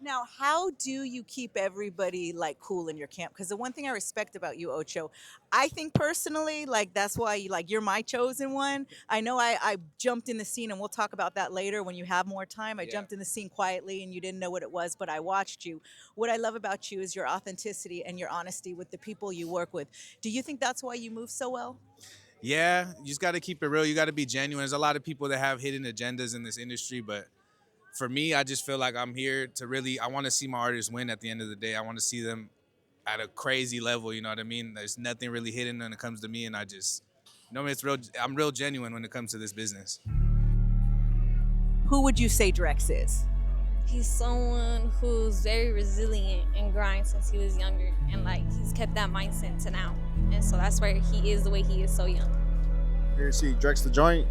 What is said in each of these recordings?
Now, how do you keep everybody like cool in your camp? Because the one thing I respect about you, Ocho, I think personally, like that's why you're my chosen one. I know I jumped in the scene, and we'll talk about that later when you have more time. I jumped in the scene quietly, and you didn't know what it was, but I watched you. What I love about you is your authenticity and your honesty with the people you work with. Do you think that's why you move so well? Yeah, you just got to keep it real. You got to be genuine. There's a lot of people that have hidden agendas in this industry, but for me, I just feel like I'm here to really, I want to see my artists win at the end of the day. I want to see them at a crazy level, you know what I mean? There's nothing really hidden when it comes to me, and I just, it's real, I'm real genuine when it comes to this business. Who would you say Drex is? He's someone who's very resilient and grind since he was younger, and like he's kept that mindset to now, and so that's why he is the way he is so young. Here to see DrexTheJoint.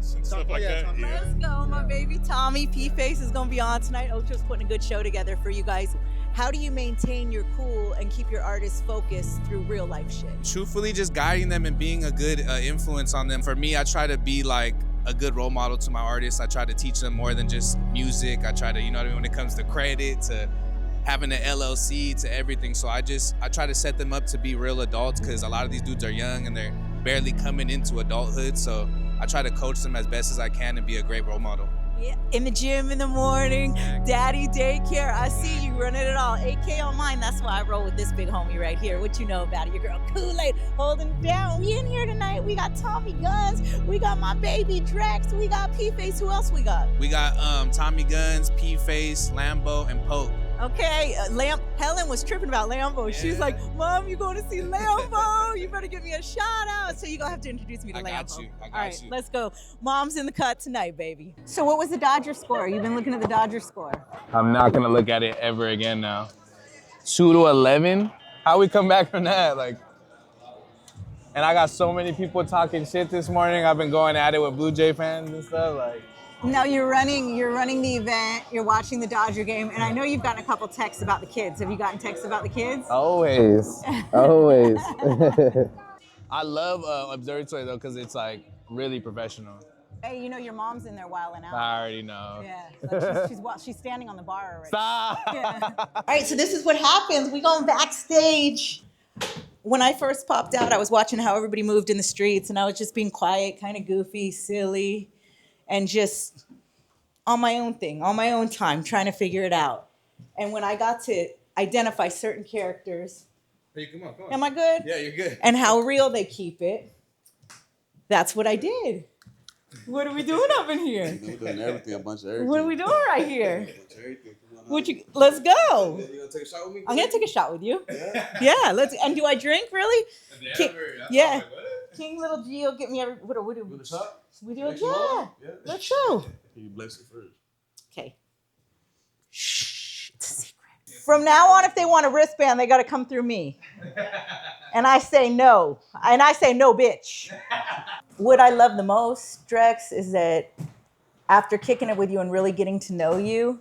And stuff like that. Yeah. Let's go, my baby Tommy. P-Face is going to be on tonight. Ocho's putting a good show together for you guys. How do you maintain your cool and keep your artists focused through real life shit? Truthfully, just guiding them and being a good influence on them. For me, I try to be like a good role model to my artists. I try to teach them more than just music. I try to, you know what I mean, when it comes to credit, to having an LLC, to everything. So I try to set them up to be real adults, because a lot of these dudes are young and they're barely coming into adulthood. So I try to coach them as best as I can and be a great role model. Yeah, in the gym in the morning, daddy daycare. I see you running it all. AK on mine. That's why I roll with this big homie right here. What you know about it? Your girl Khool Aid holding it down. We in here tonight. We got Tommy Guns. We got my baby Drex. We got P-Face. Who else we got? We got Tommy Guns, P-Face, Lambo, and Poke. Okay, Helen was tripping about Lambo. She's like, Mom, you going to see Lambo? You better give me a shout out. So you're going to have to introduce me to Lambo. I got you. All right, let's go. Mom's in the cut tonight, baby. So what was the Dodger score? You've been looking at the Dodger score. I'm not going to look at it ever again now. 2-11? How we come back from that? And I got so many people talking shit this morning. I've been going at it with Blue Jay fans and stuff. Now you're running the event, you're watching the Dodger game, and I know you've gotten a couple texts about the kids. Have you gotten texts about the kids? Always. Always. I love Observatory though, because it's like really professional. Hey, you know your mom's in there wilding out. I already know. Yeah, she's standing on the bar already. Stop. Yeah. All right, so this is what happens. We going backstage. When I first popped out, I was watching how everybody moved in the streets, and I was just being quiet, kind of goofy, silly, and just on my own thing, on my own time, trying to figure it out. And when I got to identify certain characters, Hey, come on. am I good? Yeah, you're good. And how real they keep it, that's what I did. What are we doing up in here? We're doing everything, a bunch of everything. What are we doing right here? Everything. Let's go. You gonna take a shot with me? I'm gonna take a shot with you. Yeah, let's. And do I drink really? Yeah. King Little G will get me every. What do we do? With a shot? We do it. Yeah. Let's go. You bless it first. Okay. Shh. It's a secret. From now on, if they want a wristband, they got to come through me. And I say no. And I say no, bitch. What I love the most, Drex, is that after kicking it with you and really getting to know you,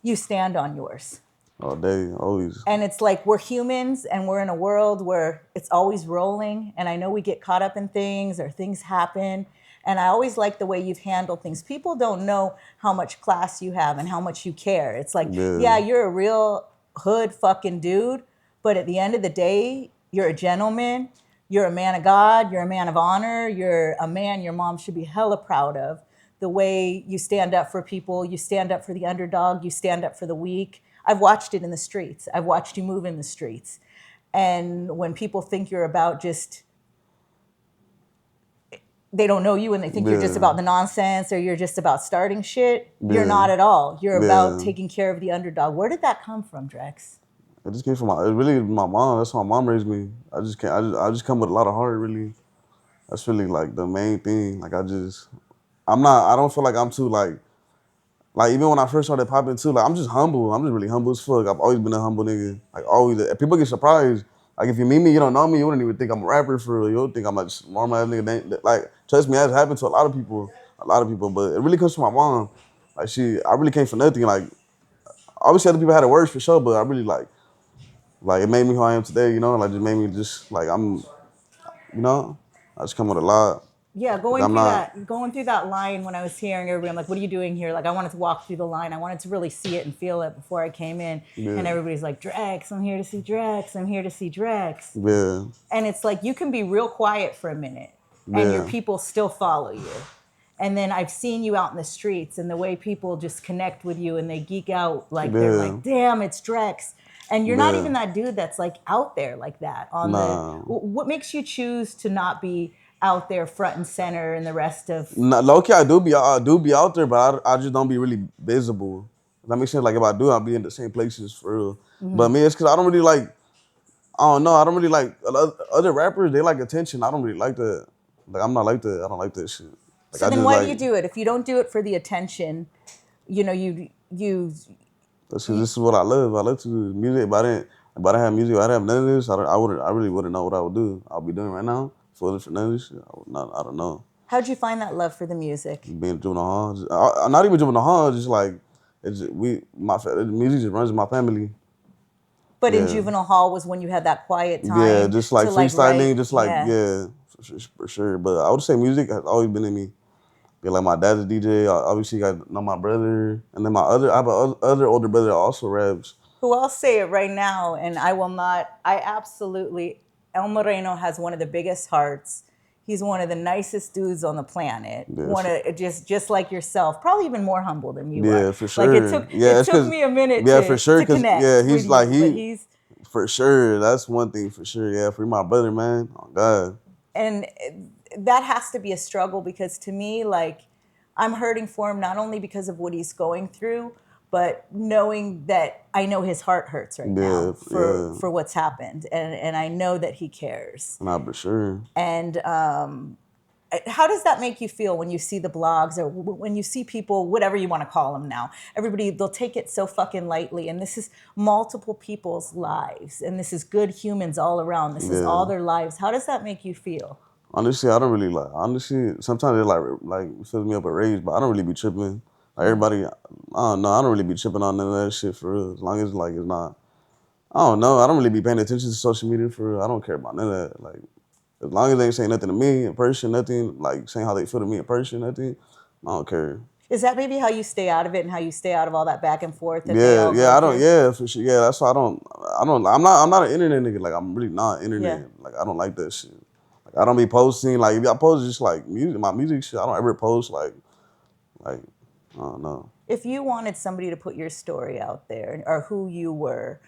you stand on yours. All day, always. And it's like we're humans and we're in a world where it's always rolling. And I know we get caught up in things or things happen. And I always like the way you've handled things. People don't know how much class you have and how much you care. It's like, yeah, you're a real hood fucking dude. But at the end of the day, you're a gentleman. You're a man of God. You're a man of honor. You're a man your mom should be hella proud of. The way you stand up for people. You stand up for the underdog. You stand up for the weak. I've watched it in the streets. I've watched you move in the streets. And when people think you're about just, they don't know you and they think you're just about the nonsense or you're just about starting shit, you're not at all. You're about taking care of the underdog. Where did that come from, Drex? It just came from my mom. That's how my mom raised me. I just come with a lot of heart, really. That's really like the main thing. Like I don't feel like I'm too like even when I first started popping too, like I'm just humble. I'm just really humble as fuck. I've always been a humble nigga. Like always. People get surprised. Like if you meet me, you don't know me, you wouldn't even think I'm a rapper for real. You would think I'm like just normal ass nigga. Like trust me, that's happened to a lot of people. But it really comes from my mom. Like I really came from nothing. Like obviously other people had it worse for sure, but I really like it made me who I am today. You know, like just made me just like I just come with a lot. Yeah, Like, I'm not. going through that line when I was hearing everybody, I'm like, what are you doing here? Like, I wanted to walk through the line. I wanted to really see it and feel it before I came in. Yeah. And everybody's like, Drex, I'm here to see Drex. I'm here to see Drex. Yeah. And it's like, you can be real quiet for a minute and your Yeah. people still follow you. And then I've seen you out in the streets and the way people just connect with you and they geek out. Like, they're Yeah. like, damn, it's Drex. And you're not Yeah. even that dude that's like out there like that on Nah. what makes you choose to not be out there front and center and the rest of Nah, low key, I do be out there, but I just don't be really visible. That makes sense. Like if I do, I'll be in the same places for real. But me, it's because I don't really like. I don't know. I don't really like other rappers. They like attention. I don't really like that. Like I'm not like that. I don't like that shit. Like so I then just why like. do you do it? If you don't do it for the attention, you know, That's 'cause this is what I love. I love to do music. If I didn't have music, if I didn't have none of this, I really wouldn't know what I would do. I'll be doing right now. For none of this shit, I don't know. how'd you find that love for the music? Being juvenile hall, not even juvenile hall, just like the music just runs in my family. But in Yeah. juvenile hall was when you had that quiet time. Yeah, just like to, freestyling, write. just like yeah, for sure. But I would say music has always been in me. Yeah, like my dad's a DJ. Obviously, I know my brother, and then I have other older brother that also raps. Who I'll say it right now, and I will not. I absolutely. El Moreno has one of the biggest hearts. He's one of the nicest dudes on the planet. Yeah, One of just like yourself, probably even more humble than you are. Yeah, for sure. Like it took me a minute. Yeah, to, for sure. to connect. Yeah, with he's you, like but he's for sure. That's one thing for sure. Yeah, for my brother, man. Oh God. and that has to be a struggle because to me, like, I'm hurting for him not only because of what he's going through, but knowing that I know his heart hurts right now for what's happened, and I know that he cares. Nah, for sure. And how does that make you feel when you see the blogs or when you see people, whatever you want to call them now? Everybody, they'll take it so fucking lightly. And this is multiple people's lives. And this is good humans all around. This is all their lives. How does that make you feel? Honestly, I don't really like. Honestly, sometimes it like fills me up with rage, but I don't really be tripping. Like everybody, I don't know. I don't really be tripping on none of that shit for real. As long as like it's not. I don't know. I don't really be paying attention to social media for real. I don't care about none of that. Like. As long as they ain't saying nothing to me in person, nothing, like saying how they feel to me in person, nothing, I don't care. Is that maybe how you stay out of it and how you stay out of all that back and forth? That I don't, for sure. Yeah, that's why I'm not an internet nigga. Like, I'm really not internet. Yeah. Like, I don't like that shit. Like, I don't be posting, like, if I post just like music, my music shit, I don't ever post like, I don't know. If you wanted somebody to put your story out there or who you were,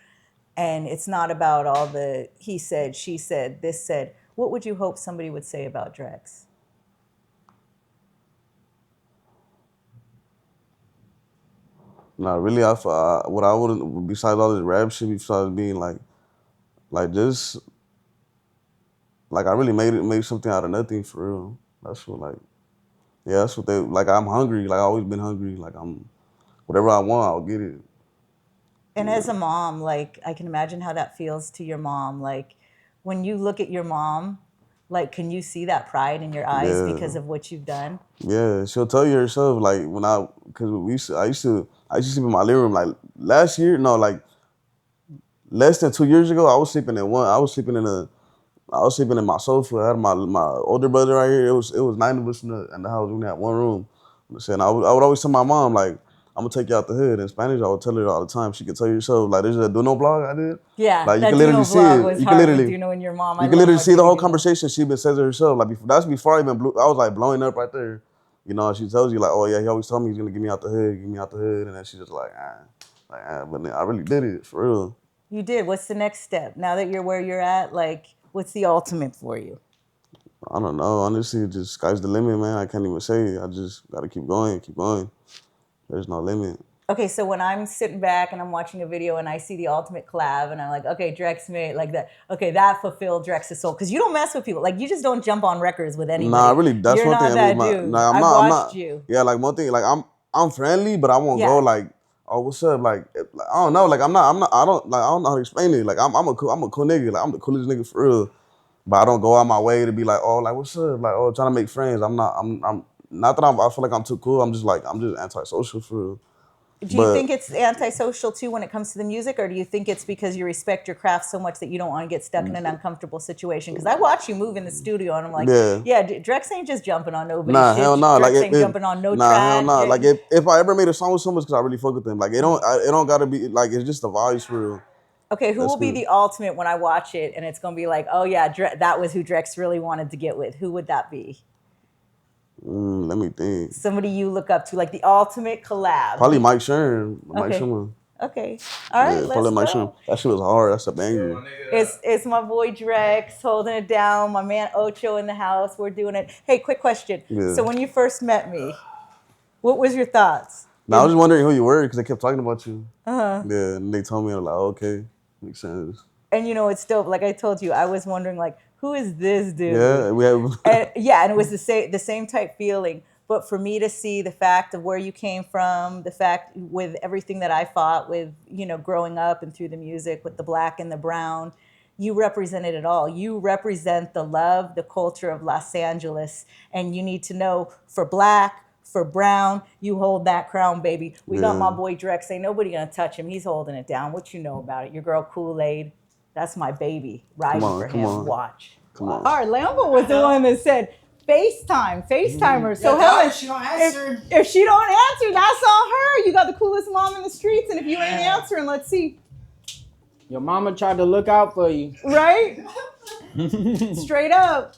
and it's not about all the he said, she said, this said, what would you hope somebody would say about Drex? Nah, really, what I would, besides all this rap shit, besides being like just, like I really made something out of nothing for real. That's what that's what they, like I'm hungry, like I always been hungry, like whatever I want, I'll get it. And as a mom, like I can imagine how that feels to your mom. Like when you look at your mom, like can you see that pride in your eyes because of what you've done? Yeah, she'll tell you herself. Like because I used to sleep in my living room. Like last year, no, like less than 2 years ago, I was sleeping in my sofa. I had my older brother right here. It was 9 of us in the house. We had one room. I'm saying I would always tell my mom like, I'm gonna take you out the hood. In Spanish, I would tell her all the time. She could tell you herself. Like there's a Duno blog I did. Yeah, like you that can literally Duno see blog it. was You hard can literally, with Duno and your mom. You can literally see the whole conversation she even says it herself. Like that's before I even I was like blowing up right there. You know, she tells you like, oh yeah, he always told me he's gonna get me out the hood, and then she's just like, but then I really did it for real. You did. What's the next step now that you're where you're at? Like, what's the ultimate for you? I don't know. Honestly, just sky's the limit, man. I can't even say. I just gotta keep going. There's no limit. Okay, so when I'm sitting back and I'm watching a video and I see the ultimate collab and I'm like, okay, Drex made like that. Okay, that fulfilled Drex's soul because you don't mess with people. Like you just don't jump on records with anybody. Nah, really, that's You're one not thing. That dude. Nah, I watched you. Yeah, like one thing, like I'm friendly, but I won't go like, oh, what's up? Like I don't know. Like I don't know how to explain it. Like I'm a cool nigga. Like I'm the coolest nigga for real. But I don't go out my way to be like, oh, like what's up? Like, oh, trying to make friends. I'm not that I feel like I'm too cool. I'm just antisocial for real. Do you think it's antisocial too when it comes to the music, or do you think it's because you respect your craft so much that you don't want to get stuck in an uncomfortable situation? Because I watch you move in the studio, and I'm like, yeah, Drex ain't just jumping on nobody's shit. Hell no. Drex ain't jumping on no track. Hell no. Like if I ever made a song with someone, it's because I really fuck with them. Like it don't gotta be like it's just the vibes for real. Okay, who will be the ultimate when I watch it, and it's gonna be like, oh yeah, that was who Drex really wanted to get with? Who would that be? Let me think. Somebody you look up to, like the ultimate collab. Probably Mike Sherman. Mike Sherman. Okay. All right, let's probably go. Mike Sherman. That shit was hard. That's a banger. It's my boy Drex holding it down. My man Ocho in the house. We're doing it. Hey, quick question. Yeah. So when you first met me, what was your thoughts? I was just wondering who you were because they kept talking about you. Uh-huh. Yeah, and they told me, I'm like, okay, makes sense. And you know, it's dope. Like I told you, I was wondering, like, who is this dude? Yeah, we have. and it was the same type feeling. But for me to see the fact of where you came from, the fact with everything that I fought with, you know, growing up and through the music with the black and the brown, you represented it all. You represent the love, the culture of Los Angeles. And you need to know for black, for brown, you hold that crown, baby. We got my boy Drex. Ain't nobody gonna touch him. He's holding it down. What you know about it? Your girl Khool Aid. That's my baby. Riding for him. Watch. Come on. All right, Lambo was the one that said, FaceTimer. So Helen, she don't answer. If she don't answer, that's on her. You got the coolest mom in the streets, and if you ain't answering, let's see. Your mama tried to look out for you. Right? Straight up.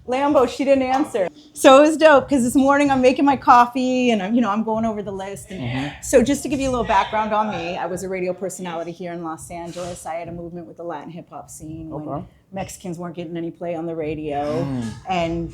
Lambo, she didn't answer. So it was dope because this morning I'm making my coffee and I'm going over the list. And so just to give you a little background on me, I was a radio personality here in Los Angeles. I had a movement with the Latin hip hop scene when Mexicans weren't getting any play on the radio, and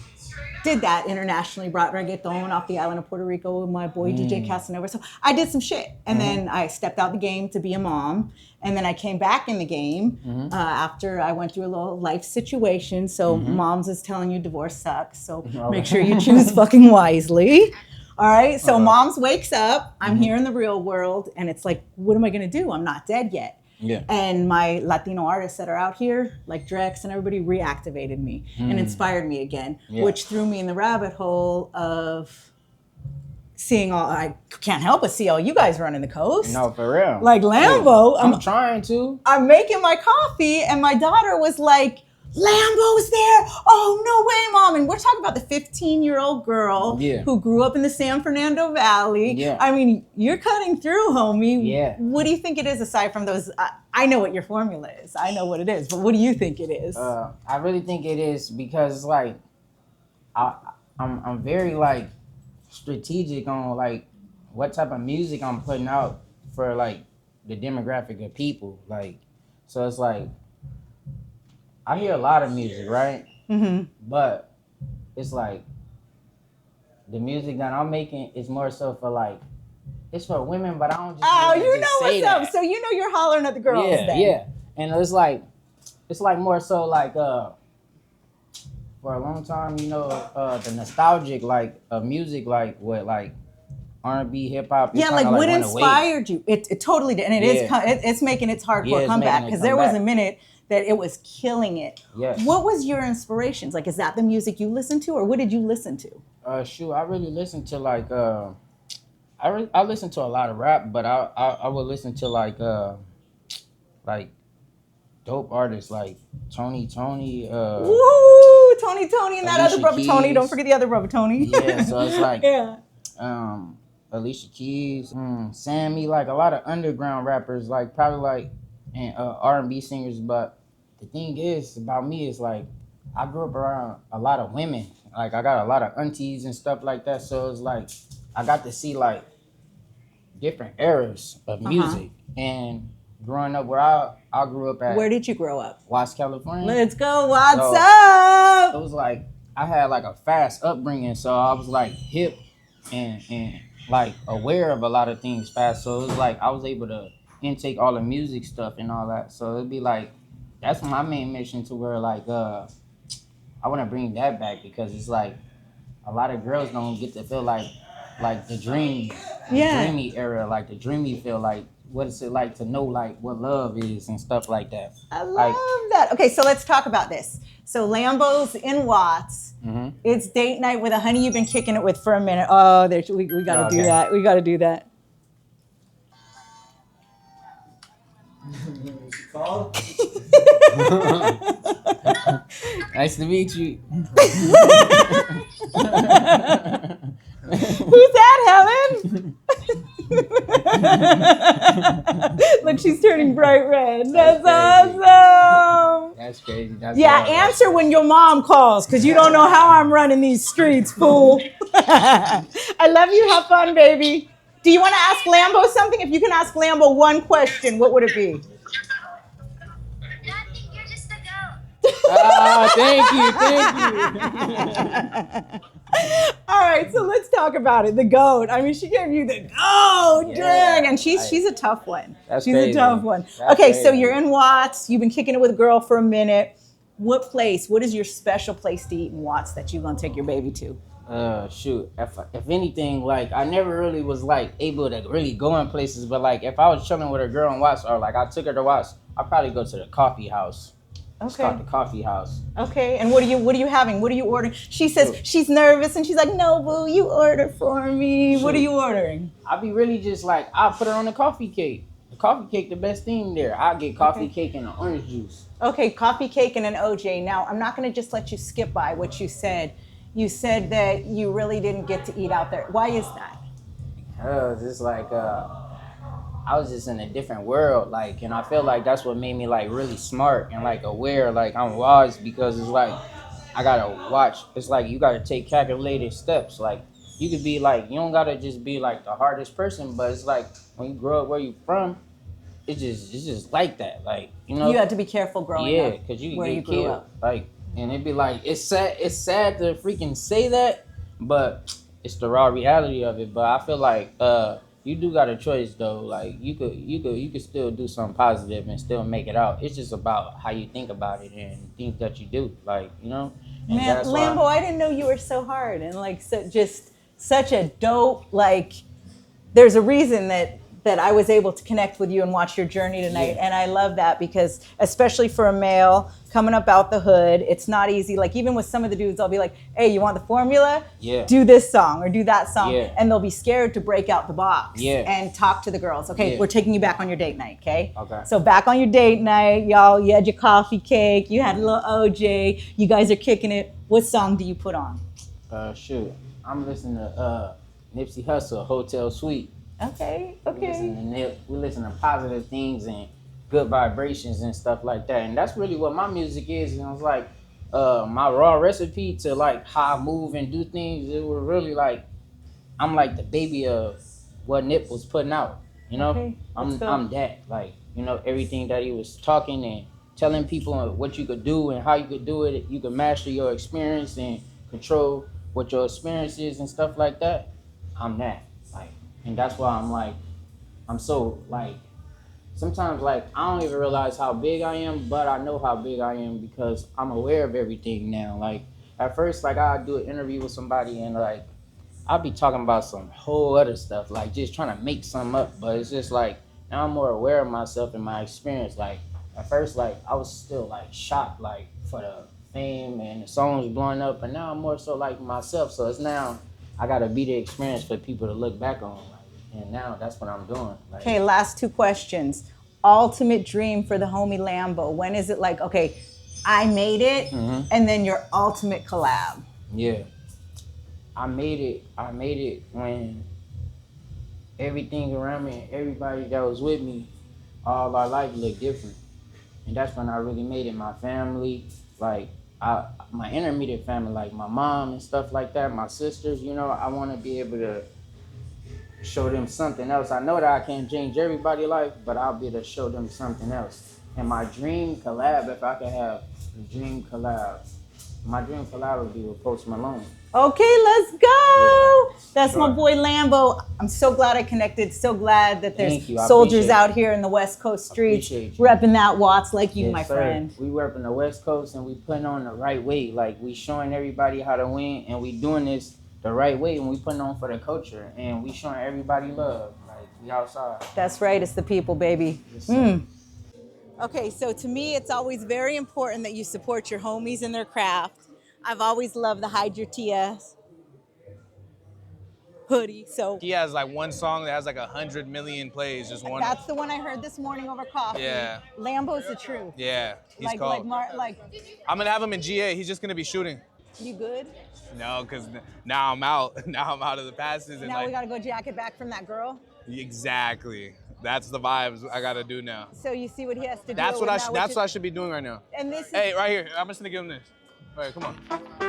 did that internationally. Brought reggaeton off the island of Puerto Rico with my boy DJ Casanova. So I did some shit, and then I stepped out the game to be a mom. And then I came back in the game after I went through a little life situation. So moms is telling you divorce sucks. So make sure you choose fucking wisely. All right. So moms wakes up. I'm here in the real world. And it's like, what am I going to do? I'm not dead yet. Yeah. And my Latino artists that are out here, like Drex and everybody, reactivated me and inspired me again, which threw me in the rabbit hole of seeing all. I can't help but see all you guys running the coast. No, for real. Like Lambo. I'm trying to. I'm making my coffee, and my daughter was like, Lambo's there. Oh, no way, Mom. And we're talking about the 15-year-old girl who grew up in the San Fernando Valley. Yeah. I mean, you're cutting through, homie. Yeah. What do you think it is aside from those? I know what your formula is. I know what it is. But what do you think it is? I really think it is because, like, I'm very, like, strategic on, like, what type of music I'm putting out for, like, the demographic of people. Like, so it's like, I hear a lot of music, right? But it's like the music that I'm making is more so for like, it's for women, but I don't just. Oh, you just know say what's that. up. So you know you're hollering at the girls. Yeah, then. yeah. And it's like more so like for a long time, the nostalgic like music, like what like R&B, hip hop. Yeah, like what inspired you? It totally did, and it's making its hardcore comeback because there was a minute that it was killing it. Yes. What was your inspirations? Like, is that the music you listened to, or what did you listen to? Shoot, I really listened to like I listen to a lot of rap, but I would listen to like dope artists like Tony. Woo! Tony, and that Alicia other brother Keys. Tony. Don't forget the other brother Tony. Yeah, so it's like yeah. Alicia Keys, Sammy, like a lot of underground rappers, like probably like and R&B singers. But the thing is about me is like I grew up around a lot of women. Like I got a lot of aunties and stuff like that. So it's like I got to see like different eras of music. And growing up where I grew up at. Where did you grow up? Watts, California. Let's go. What's up? It was like I had like a fast upbringing, so I was like hip and like aware of a lot of things fast. So it was like I was able to intake all the music stuff and all that. So it'd be like that's my main mission to where like I want to bring that back because it's like a lot of girls don't get to feel like the dreamy era, like the dreamy feel like what is it like to know like what love is and stuff like that. I love that. Okay, so let's talk about this. So Lambo's in Watts. It's date night with a honey you've been kicking it with for a minute. Oh, we got to do that. We got to do that. Nice to meet you. Who's that, Helen? Look, she's turning bright red. That's awesome. That's crazy. That's Yeah, wild. answer when your mom calls, because you don't know how I'm running these streets, fool. I love you. Have fun, baby. Do you want to ask Lambo something? If you can ask Lambo one question, what would it be? Nothing, you're just a goat. Thank you. All right, so let's talk about it. The goat. I mean, she gave you the goat, dang, and she's a tough one. That's she's crazy. a tough one. That's Okay, so crazy. you're in Watts. You've been kicking it with a girl for a minute. What is your special place to eat in Watts that you're gonna take your baby to? Shoot. If anything, like I never really was like able to really go in places, but like if I was chilling with a girl in Watts or like I took her to Watts, I'd probably go to the coffee house. It's Okay. called the coffee house. Okay, and what are you having? What are you ordering? She says she's nervous and she's like, no, boo, you order for me. What are you ordering? I'll be really just like I'll put her on the coffee cake. The coffee cake, the best thing there. I'll get coffee cake and an orange juice. Okay, coffee cake and an OJ. Now, I'm not gonna just let you skip by what you said. You said that you really didn't get to eat out there. Why is that? It's like I was just in a different world, like, and I feel like that's what made me like really smart and like aware, like I'm wise because it's like I gotta watch. It's like you gotta take calculated steps. Like you could be like you don't gotta just be like the hardest person, but it's like when you grow up where you from, it's just like that. Like you know, You had to be careful growing up. because you where can you get grew killed. up. Like and it'd be like it's sad to freaking say that, but it's the raw reality of it. But I feel like you do got a choice though. Like you could still do something positive and still make it out. It's just about how you think about it and things that you do. Like you know. And Man, that's why- Lambo, I didn't know you were so hard and like just such a dope. Like, there's a reason that I was able to connect with you and watch your journey tonight, and I love that because especially for a male coming up out the hood, it's not easy. Like even with some of the dudes, I'll be like, "Hey, you want the formula? Yeah. Do this song or do that song," Yeah. and they'll be scared to break out the box Yeah. and talk to the girls. Okay, Yeah. we're taking you back on your date night. Okay. Okay. So back on your date night, y'all. You had your coffee cake. You had a little OJ. You guys are kicking it. What song do you put on? Shoot, I'm listening to Nipsey Hussle, Hotel Suite. Okay. We listen to Nip. We listen to positive things and good vibrations and stuff like that. And that's really what my music is. And it's like my raw recipe to like how I move and do things. It was really like I'm like the baby of what Nip was putting out. You know, Okay, let's go. I'm that. Like you know everything that he was talking and telling people what you could do and how you could do it. You could master your experience and control what your experience is and stuff like that. I'm that. Like. And that's why I'm like, I'm so like, sometimes like I don't even realize how big I am, but I know how big I am because I'm aware of everything now. Like at first, like I'd do an interview with somebody and like I'd be talking about some whole other stuff, like just trying to make something up. But it's just like now I'm more aware of myself and my experience. Like at first, like I was still like shocked, like for the fame and the songs blowing up, but now I'm more so like myself. So it's now I gotta be the experience for people to look back on. Like, and now that's what I'm doing. Like, Okay, last two questions. Ultimate dream for the homie Lambo. When is it like, okay, I made it, and then your ultimate collab? yeah. I made it when everything around me and everybody that was with me, all our life looked different. And that's when I really made it. My family, like my intermediate family, like my mom and stuff like that, my sisters, you know, I want to be able to show them something else. I know that I can't change everybody's life, but I'll be able to show them something else. And my dream collab, if I could have a dream collab, my dream collab would be with Post Malone. Okay, let's go. That's Sure. my boy Lambo. I'm so glad I connected. So glad that there's Thank you. I soldiers appreciate out it. here in the West Coast streets Appreciate you. repping that Watts like you, Yes, my sir. friend. We repping the West Coast and we putting on the right way. Like we showing everybody how to win and we doing this the right way and we putting on for the culture and we showing everybody love. Like we outside. That's right. It's the people, baby. Yes, sir. Okay, so to me, it's always very important that you support your homies in their craft. I've always loved the Hide Your TS. hoodie. So He has like one song that has like 100 million plays. Just one. that's the one I heard this morning over coffee. Yeah. Lambo's the truth. Yeah, he's like cold. like I'm gonna have him in GA. He's just gonna be shooting. you good? No, because now I'm out. Now I'm out of the passes. And Now we like, gotta go jack it back from that girl. exactly. That's the vibes I gotta do now. So you see what he has to do. That's what with now, that's which what I should be doing right now. And this is Hey, right here. I'm just gonna give him this. All right, come on.